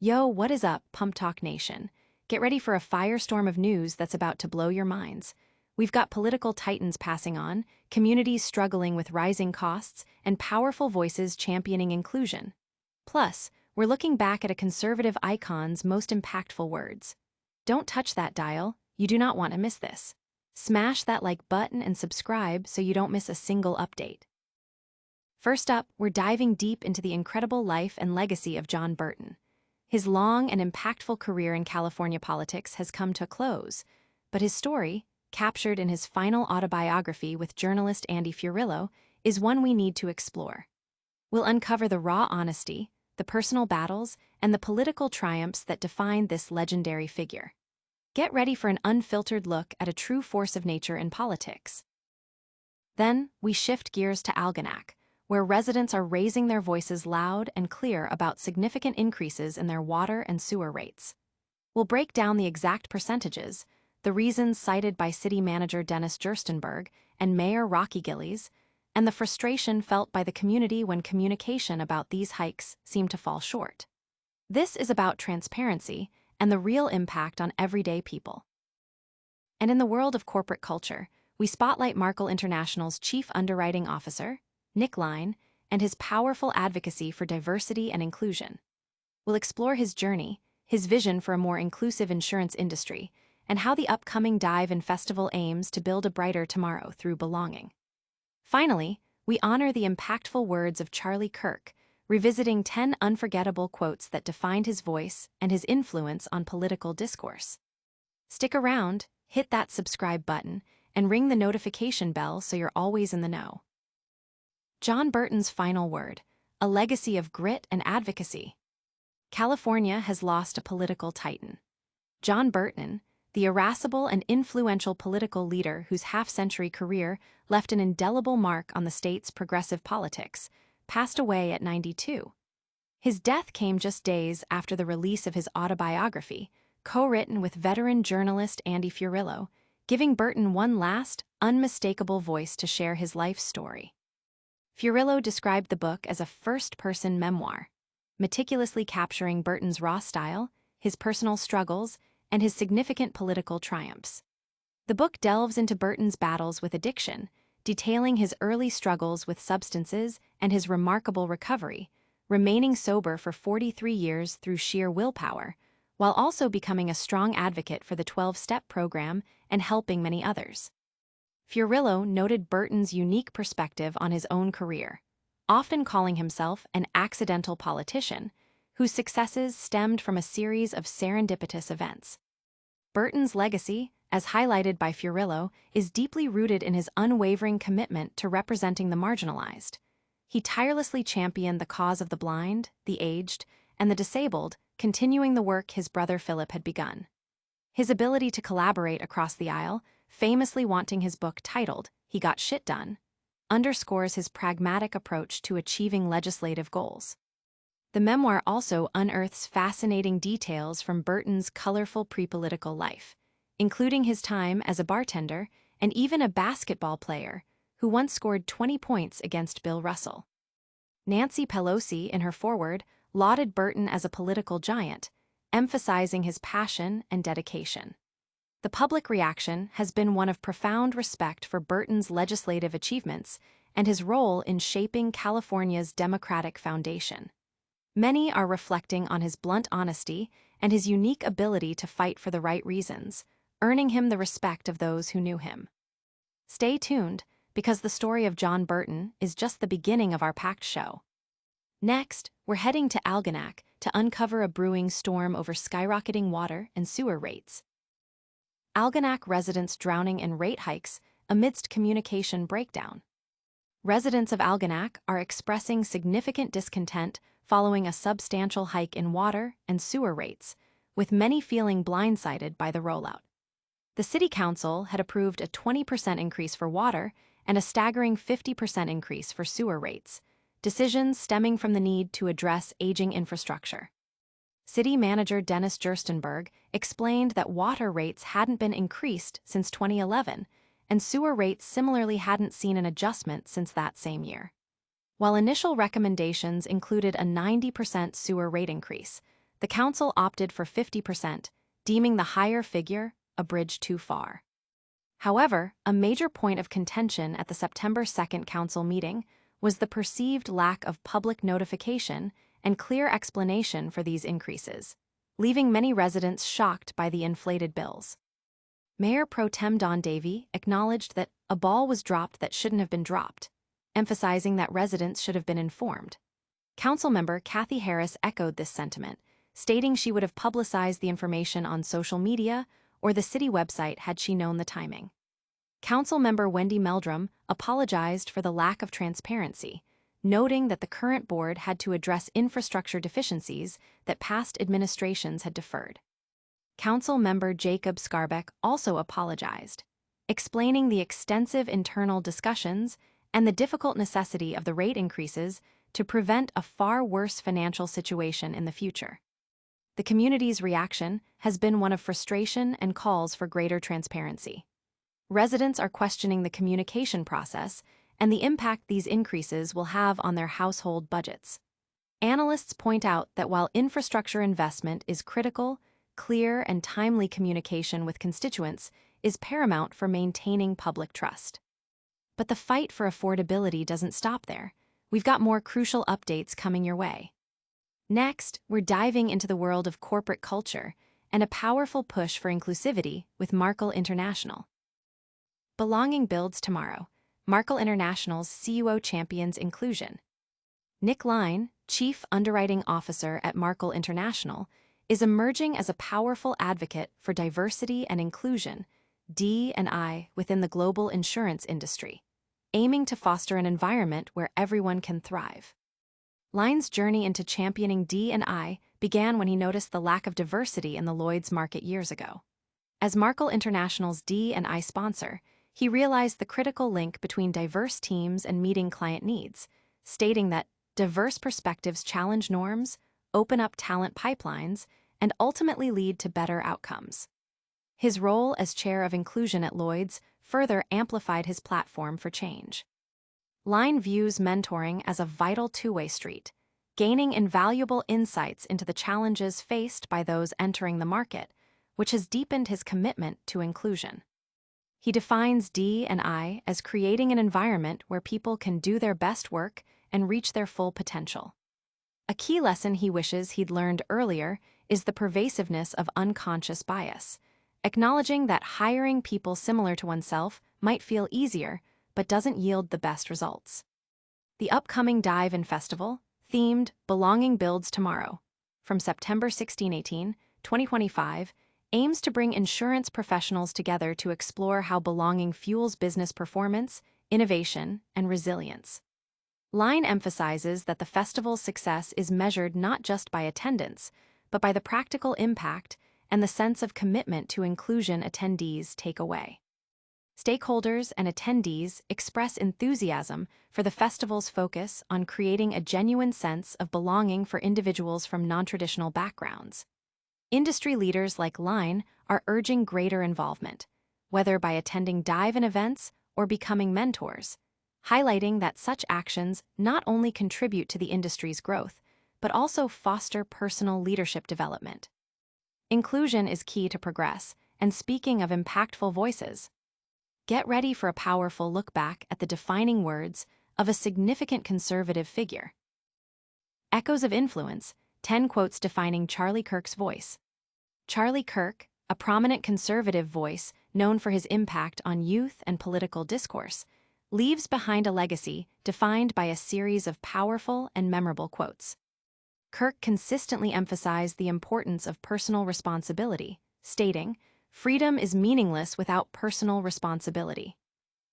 Yo, what is up, PumpTalk Nation? Get ready for a firestorm of news that's about to blow your minds. We've got political titans passing on, communities struggling with rising costs, and powerful voices championing inclusion. Plus, we're looking back at a conservative icon's most impactful words. Don't touch that dial, you do not want to miss this. Smash that like button and subscribe so you don't miss a single update. First up, we're diving deep into the incredible life and legacy of John Burton. His long and impactful career in California politics has come to a close, but his story, captured in his final autobiography with journalist Andy Furillo, is one we need to explore. We'll uncover the raw honesty, the personal battles, and the political triumphs that define this legendary figure. Get ready for an unfiltered look at a true force of nature in politics. Then, we shift gears to Algonac, where residents are raising their voices loud and clear about significant increases in their water and sewer rates. We'll break down the exact percentages, the reasons cited by City Manager Dennis Gerstenberg and Mayor Rocky Gillies, and the frustration felt by the community when communication about these hikes seemed to fall short. This is about transparency and the real impact on everyday people. And in the world of corporate culture, we spotlight Markel International's Chief Underwriting Officer, Nick Line, and his powerful advocacy for diversity and inclusion. We'll explore his journey, his vision for a more inclusive insurance industry, and how the upcoming Dive and Festival aims to build a brighter tomorrow through belonging. Finally, we honor the impactful words of Charlie Kirk, revisiting 10 unforgettable quotes that defined his voice and his influence on political discourse. Stick around, hit that subscribe button, and ring the notification bell so you're always in the know. John Burton's final word, a legacy of grit and advocacy. California has lost a political titan. John Burton, the irascible and influential political leader whose half-century career left an indelible mark on the state's progressive politics, passed away at 92. His death came just days after the release of his autobiography, co-written with veteran journalist Andy Furillo, giving Burton one last, unmistakable voice to share his life story. Furillo described the book as a first-person memoir, meticulously capturing Burton's raw style, his personal struggles, and his significant political triumphs. The book delves into Burton's battles with addiction, detailing his early struggles with substances and his remarkable recovery, remaining sober for 43 years through sheer willpower, while also becoming a strong advocate for the 12-step program and helping many others. Furillo noted Burton's unique perspective on his own career, often calling himself an accidental politician, whose successes stemmed from a series of serendipitous events. Burton's legacy, as highlighted by Furillo, is deeply rooted in his unwavering commitment to representing the marginalized. He tirelessly championed the cause of the blind, the aged, and the disabled, continuing the work his brother Philip had begun. His ability to collaborate across the aisle, famously wanting his book titled, "He Got Shit Done," underscores his pragmatic approach to achieving legislative goals. The memoir also unearths fascinating details from Burton's colorful pre-political life, including his time as a bartender and even a basketball player who once scored 20 points against Bill Russell. Nancy Pelosi, in her foreword, lauded Burton as a political giant, emphasizing his passion and dedication. The public reaction has been one of profound respect for Burton's legislative achievements and his role in shaping California's democratic foundation. Many are reflecting on his blunt honesty and his unique ability to fight for the right reasons, earning him the respect of those who knew him. Stay tuned, because the story of John Burton is just the beginning of our packed show. Next, we're heading to Algonac to uncover a brewing storm over skyrocketing water and sewer rates. Algonac residents drowning in rate hikes amidst communication breakdown. Residents of Algonac are expressing significant discontent following a substantial hike in water and sewer rates, with many feeling blindsided by the rollout. The City Council had approved a 20% increase for water and a staggering 50% increase for sewer rates, decisions stemming from the need to address aging infrastructure. City Manager Dennis Gerstenberg explained that water rates hadn't been increased since 2011, and sewer rates similarly hadn't seen an adjustment since that same year. While initial recommendations included a 90% sewer rate increase, The council opted for 50%, deeming the higher figure a bridge too far. However, a major point of contention at the September 2nd council meeting was the perceived lack of public notification and clear explanation for these increases, leaving many residents shocked by the inflated bills. Mayor Pro Tem Don Davey acknowledged that a ball was dropped that shouldn't have been dropped, emphasizing that residents should have been informed. Councilmember Kathy Harris echoed this sentiment, stating she would have publicized the information on social media or the city website had she known the timing. Councilmember Wendy Meldrum apologized for the lack of transparency, noting that the current board had to address infrastructure deficiencies that past administrations had deferred. Councilmember Jacob Scarbeck also apologized, explaining the extensive internal discussions and the difficult necessity of the rate increases to prevent a far worse financial situation in the future. The community's reaction has been one of frustration and calls for greater transparency. Residents are questioning the communication process and the impact these increases will have on their household budgets. Analysts point out that while infrastructure investment is critical, clear and timely communication with constituents is paramount for maintaining public trust. But the fight for affordability doesn't stop there. We've got more crucial updates coming your way. Next, we're diving into the world of corporate culture and a powerful push for inclusivity with Markel International. Belonging builds tomorrow. Markel International's CUO champions inclusion. Nick Line, Chief Underwriting Officer at Markel International, is emerging as a powerful advocate for diversity and inclusion, D&I, within the global insurance industry, aiming to foster an environment where everyone can thrive. Line's journey into championing D&I began when he noticed the lack of diversity in the Lloyd's market years ago. As Markel International's D&I sponsor, he realized the critical link between diverse teams and meeting client needs, stating that diverse perspectives challenge norms, open up talent pipelines, and ultimately lead to better outcomes. His role as chair of inclusion at Lloyd's further amplified his platform for change. Line views mentoring as a vital two-way street, gaining invaluable insights into the challenges faced by those entering the market, which has deepened his commitment to inclusion. He defines D&I as creating an environment where people can do their best work and reach their full potential. A key lesson he wishes he'd learned earlier is the pervasiveness of unconscious bias, acknowledging that hiring people similar to oneself might feel easier, but doesn't yield the best results. The upcoming Dive-In Festival, themed Belonging Builds Tomorrow, from September 16-18, 2025, aims to bring insurance professionals together to explore how belonging fuels business performance, innovation, and resilience. Line emphasizes that the festival's success is measured not just by attendance, but by the practical impact and the sense of commitment to inclusion attendees take away. Stakeholders and attendees express enthusiasm for the festival's focus on creating a genuine sense of belonging for individuals from non-traditional backgrounds. Industry leaders like Line are urging greater involvement, whether by attending dive-in events or becoming mentors, highlighting that such actions not only contribute to the industry's growth, but also foster personal leadership development. Inclusion is key to progress, and speaking of impactful voices, get ready for a powerful look back at the defining words of a significant conservative figure. Echoes of Influence, 10 quotes defining Charlie Kirk's voice. Charlie Kirk, a prominent conservative voice known for his impact on youth and political discourse, leaves behind a legacy defined by a series of powerful and memorable quotes. Kirk consistently emphasized the importance of personal responsibility, stating, "Freedom is meaningless without personal responsibility."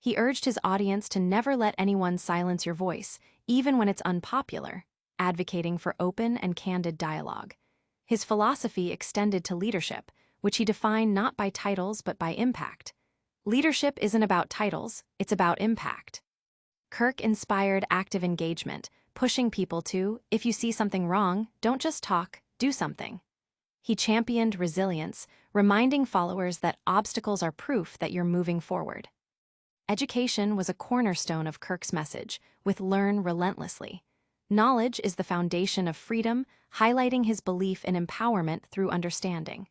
He urged his audience to never let anyone silence your voice, even when it's unpopular, advocating for open and candid dialogue. His philosophy extended to leadership, which he defined not by titles but by impact. Leadership isn't about titles, it's about impact. Kirk inspired active engagement, pushing people to, if you see something wrong, don't just talk, do something. He championed resilience, reminding followers that obstacles are proof that you're moving forward. Education was a cornerstone of Kirk's message, with Learn Relentlessly. Knowledge is the foundation of freedom, highlighting his belief in empowerment through understanding.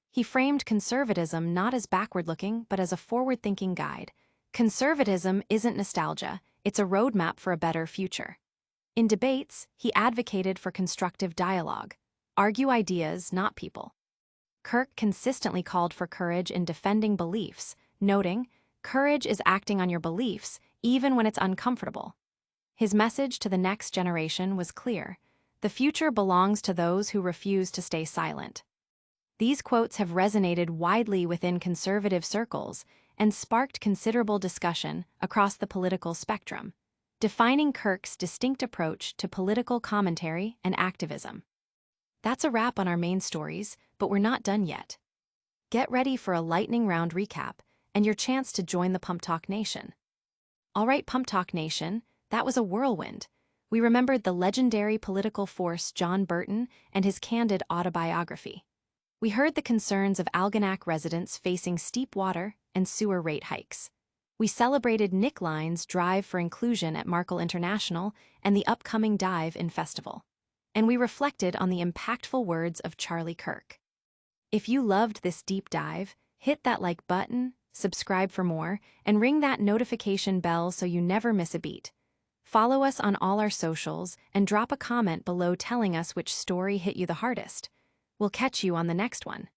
He framed conservatism not as backward-looking, but as a forward-thinking guide. Conservatism isn't nostalgia, it's a roadmap for a better future. In debates, he advocated for constructive dialogue. Argue ideas, not people. Kirk consistently called for courage in defending beliefs, noting, "Courage is acting on your beliefs, even when it's uncomfortable." His message to the next generation was clear: the future belongs to those who refuse to stay silent. These quotes have resonated widely within conservative circles and sparked considerable discussion across the political spectrum, defining Kirk's distinct approach to political commentary and activism. That's a wrap on our main stories, but we're not done yet. Get ready for a lightning round recap and your chance to join the PumpTalk Nation. All right, PumpTalk Nation, that was a whirlwind. We remembered the legendary political force John Burton and his candid autobiography. We heard the concerns of Algonac residents facing steep water and sewer rate hikes. We celebrated Nick Line's drive for inclusion at Markel International and the upcoming Dive-In Festival. And we reflected on the impactful words of Charlie Kirk. If you loved this deep dive, hit that like button, subscribe for more, and ring that notification bell so you never miss a beat. Follow us on all our socials and drop a comment below telling us which story hit you the hardest. We'll catch you on the next one.